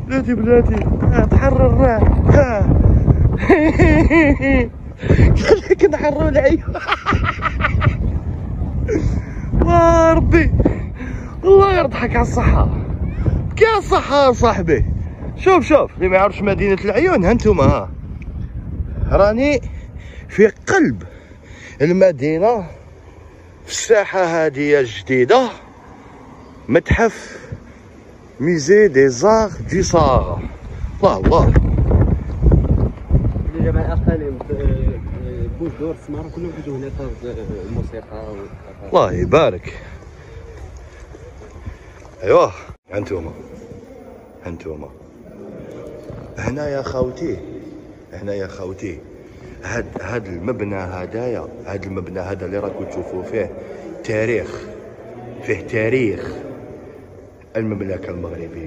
بلاتي تحرر ها قال لك نحرروا العيون. وربي الله يرضحك على الصحة، كاع الصحة صاحبي. شوف اللي ما يعرفش مدينة العيون، هانتوما ها راني في قلب المدينة، في الساحة هادية جديدة، متحف ميزي دي زار دي صاغ. الله جماعة الأقاليم بوش دور سمارة كلهم يجوا هنا الموسيقى. الله يبارك. ايوه هانتوما هنا يا خاوتي هاد المبنى هذايا، هاد المبنى هذا اللي راكم تشوفوا فيه تاريخ المملكة المغربية.